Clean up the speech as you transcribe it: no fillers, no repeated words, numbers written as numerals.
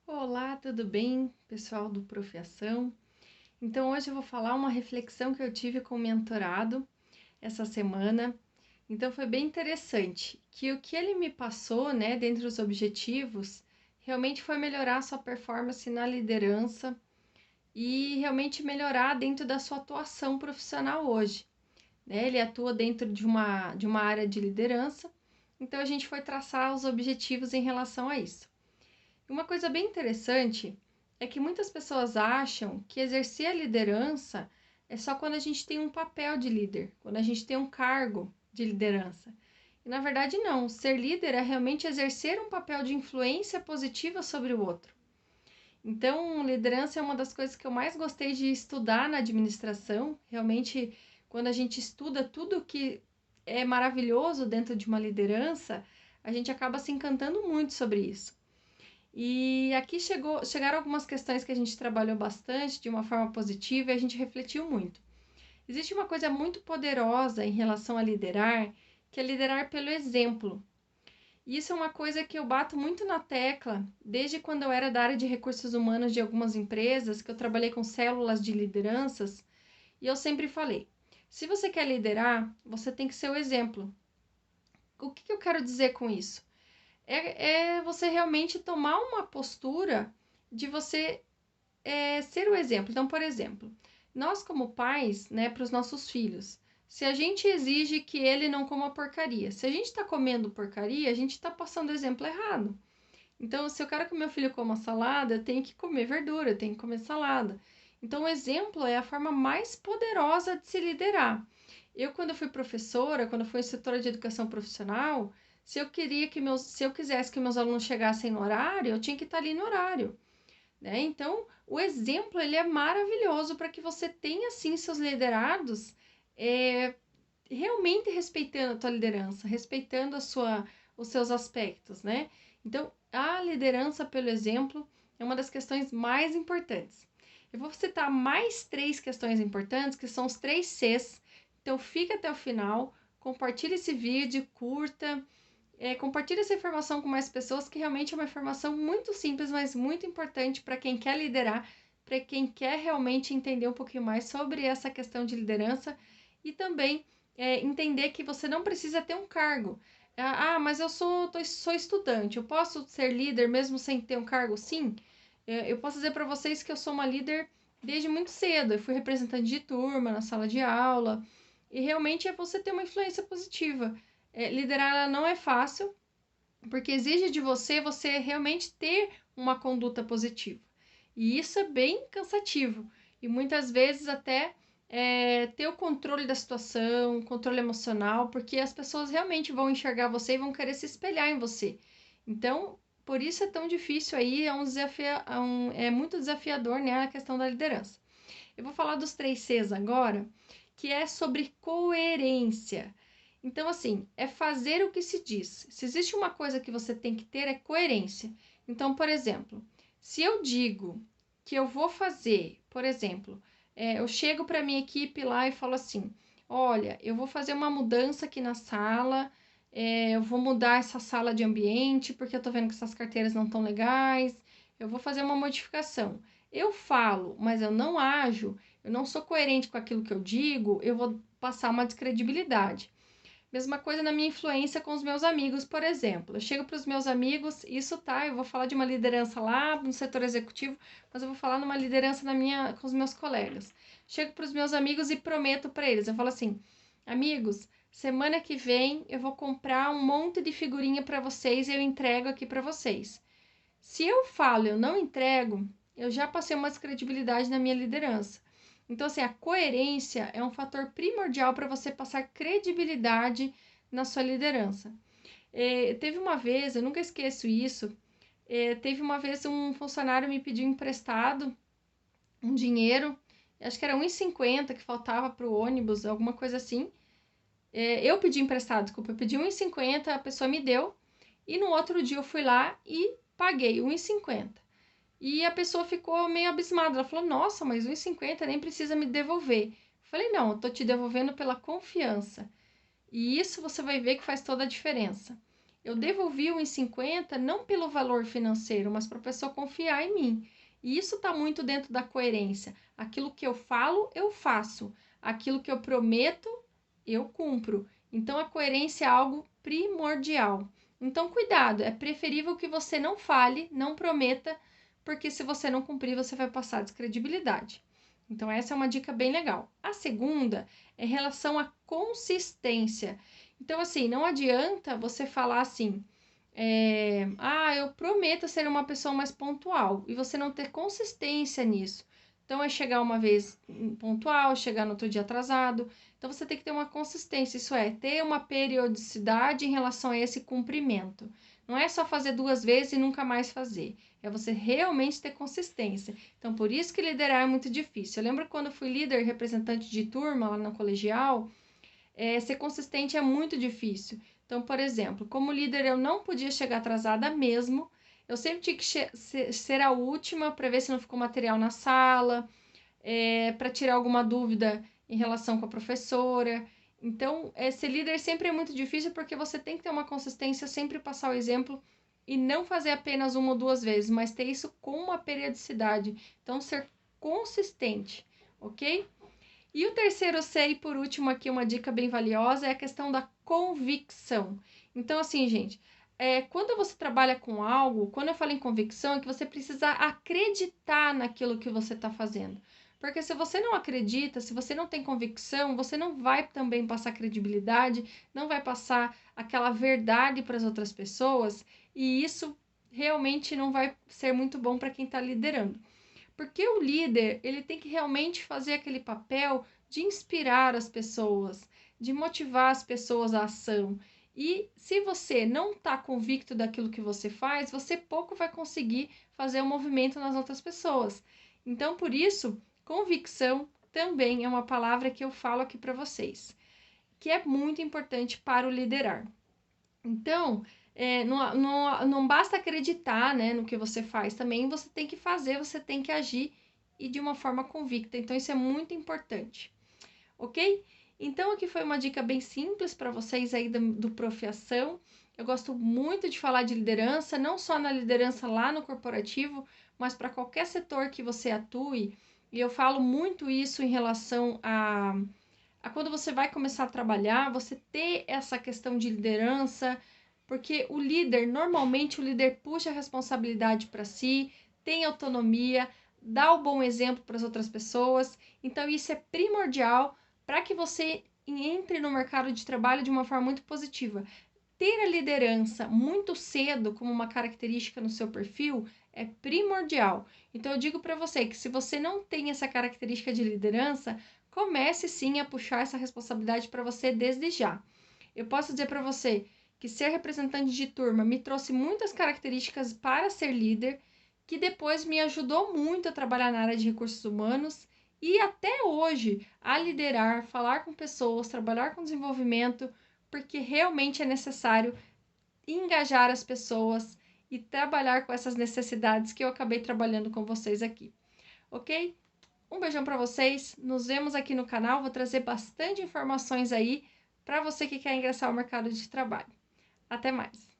Olá, tudo bem, pessoal do Profiação? Então, hoje eu vou falar uma reflexão que eu tive com o mentorado essa semana. Então, foi bem interessante que o que ele me passou, né, dentre os objetivos, realmente foi melhorar a sua performance na liderança e realmente melhorar dentro da sua atuação profissional hoje, né? Ele atua dentro de uma área de liderança, então a gente foi traçar os objetivos em relação a isso. Uma coisa bem interessante é que muitas pessoas acham que exercer a liderança é só quando a gente tem um papel de líder, quando a gente tem um cargo de liderança. E na verdade, não. Ser líder é realmente exercer um papel de influência positiva sobre o outro. Então, liderança é uma das coisas que eu mais gostei de estudar na administração. Realmente, quando a gente estuda tudo que é maravilhoso dentro de uma liderança, a gente acaba se encantando muito sobre isso. E aqui chegaram algumas questões que a gente trabalhou bastante de uma forma positiva e a gente refletiu muito. Existe uma coisa muito poderosa em relação a liderar, que é liderar pelo exemplo. E isso é uma coisa que eu bato muito na tecla, desde quando eu era da área de recursos humanos de algumas empresas, que eu trabalhei com células de lideranças, e eu sempre falei: se você quer liderar, você tem que ser o exemplo. O que eu quero dizer com isso? É você realmente tomar uma postura de você ser o exemplo. Então, por exemplo, nós como pais, né, para os nossos filhos, se a gente exige que ele não coma porcaria, se a gente está comendo porcaria, a gente está passando o exemplo errado. Então, se eu quero que meu filho coma salada, eu tenho que comer verdura, eu tenho que comer salada. Então, o exemplo é a forma mais poderosa de se liderar. Eu, quando eu fui professora, quando eu fui instrutora de educação profissional, se eu quisesse que meus alunos chegassem no horário, eu tinha que estar ali no horário, né? Então, o exemplo ele é maravilhoso para que você tenha assim seus liderados é, realmente respeitando a tua liderança, respeitando os seus aspectos, né? Então, a liderança pelo exemplo é uma das questões mais importantes. Eu vou citar mais três questões importantes, que são os três Cs. Então, fica até o final, compartilhe esse vídeo, curta, compartilhe essa informação com mais pessoas, que realmente é uma informação muito simples, mas muito importante para quem quer liderar, para quem quer realmente entender um pouquinho mais sobre essa questão de liderança e também entender que você não precisa ter um cargo. Mas sou estudante, eu posso ser líder mesmo sem ter um cargo? Sim. Eu posso dizer para vocês que eu sou uma líder desde muito cedo. Eu fui representante de turma na sala de aula e realmente é você ter uma influência positiva. Liderar ela não é fácil, porque exige de você realmente ter uma conduta positiva. E isso é bem cansativo. E muitas vezes até ter o controle da situação, controle emocional, porque as pessoas realmente vão enxergar você e vão querer se espelhar em você. Então, por isso é tão difícil aí, é muito desafiador, né, a questão da liderança. Eu vou falar dos três Cs agora, que é sobre coerência. Então, assim, é fazer o que se diz. Se existe uma coisa que você tem que ter, é coerência. Então, por exemplo, se eu digo que eu vou fazer, por exemplo, eu chego para minha equipe lá e falo assim: olha, eu vou fazer uma mudança aqui na sala, eu vou mudar essa sala de ambiente porque eu tô vendo que essas carteiras não estão legais, eu vou fazer uma modificação. Eu falo, mas eu não ajo, eu não sou coerente com aquilo que eu digo, eu vou passar uma descredibilidade. Mesma coisa na minha influência com os meus amigos, por exemplo. Eu chego para os meus amigos, eu vou falar de uma liderança lá no setor executivo, mas eu vou falar numa liderança com os meus colegas. Chego para os meus amigos e prometo para eles, eu falo assim: amigos, semana que vem eu vou comprar um monte de figurinha para vocês e eu entrego aqui para vocês. Se eu falo, eu não entrego, eu já passei uma descredibilidade na minha liderança. Então, assim, a coerência é um fator primordial para você passar credibilidade na sua liderança. Teve uma vez, eu nunca esqueço isso, teve uma vez um funcionário me pediu emprestado um dinheiro, acho que era 1,50 que faltava para o ônibus, alguma coisa assim. Eu pedi emprestado, desculpa, eu pedi 1,50, a pessoa me deu, e no outro dia eu fui lá e paguei 1,50. E a pessoa ficou meio abismada. Ela falou: nossa, mas 1,50 nem precisa me devolver. Eu falei: não, eu tô te devolvendo pela confiança. E isso você vai ver que faz toda a diferença. Eu devolvi o 1,50 não pelo valor financeiro, mas para a pessoa confiar em mim. E isso está muito dentro da coerência. Aquilo que eu falo, eu faço. Aquilo que eu prometo, eu cumpro. Então, a coerência é algo primordial. Então, cuidado, é preferível que você não fale, não prometa, porque se você não cumprir, você vai passar descredibilidade. Então, essa é uma dica bem legal. A segunda é em relação à consistência. Então, assim, não adianta você falar assim, eu prometo ser uma pessoa mais pontual, e você não ter consistência nisso. Então, é chegar uma vez pontual, chegar no outro dia atrasado. Então, você tem que ter uma consistência, isso é, ter uma periodicidade em relação a esse cumprimento. Não é só fazer 2 vezes e nunca mais fazer. É você realmente ter consistência. Então, por isso que liderar é muito difícil. Eu lembro quando eu fui líder representante de turma lá no colegial, ser consistente é muito difícil. Então, por exemplo, como líder, eu não podia chegar atrasada mesmo. Eu sempre tinha que ser a última para ver se não ficou material na sala, para tirar alguma dúvida em relação com a professora. Então, ser líder sempre é muito difícil porque você tem que ter uma consistência, sempre passar o exemplo e não fazer apenas 1 ou 2 vezes, mas ter isso com uma periodicidade. Então, ser consistente, ok? E o terceiro C, e por último aqui uma dica bem valiosa, é a questão da convicção. Então, assim, gente, quando você trabalha com algo, quando eu falo em convicção, é que você precisa acreditar naquilo que você está fazendo. Porque se você não acredita, se você não tem convicção, você não vai também passar credibilidade, não vai passar aquela verdade para as outras pessoas, e isso realmente não vai ser muito bom para quem está liderando. Porque o líder, ele tem que realmente fazer aquele papel de inspirar as pessoas, de motivar as pessoas à ação. E se você não está convicto daquilo que você faz, você pouco vai conseguir fazer o movimento nas outras pessoas. Então, por isso, convicção também é uma palavra que eu falo aqui para vocês, que é muito importante para o liderar. Então, não basta acreditar, né, no que você faz, também você tem que fazer, você tem que agir e de uma forma convicta. Então, isso é muito importante, ok? Então, aqui foi uma dica bem simples para vocês aí do Profiação. Eu gosto muito de falar de liderança, não só na liderança lá no corporativo, mas para qualquer setor que você atue. E eu falo muito isso em relação a quando você vai começar a trabalhar, você ter essa questão de liderança, porque normalmente o líder puxa a responsabilidade para si, tem autonomia, dá o bom exemplo para as outras pessoas. Então, isso é primordial para que você entre no mercado de trabalho de uma forma muito positiva. Ter a liderança muito cedo como uma característica no seu perfil é primordial. Então, eu digo para você que se você não tem essa característica de liderança, comece sim a puxar essa responsabilidade para você desde já. Eu posso dizer para você que ser representante de turma me trouxe muitas características para ser líder, que depois me ajudou muito a trabalhar na área de recursos humanos e até hoje a liderar, falar com pessoas, trabalhar com desenvolvimento, porque realmente é necessário engajar as pessoas e trabalhar com essas necessidades que eu acabei trabalhando com vocês aqui, ok? Um beijão para vocês, nos vemos aqui no canal, vou trazer bastante informações aí para você que quer ingressar ao mercado de trabalho. Até mais!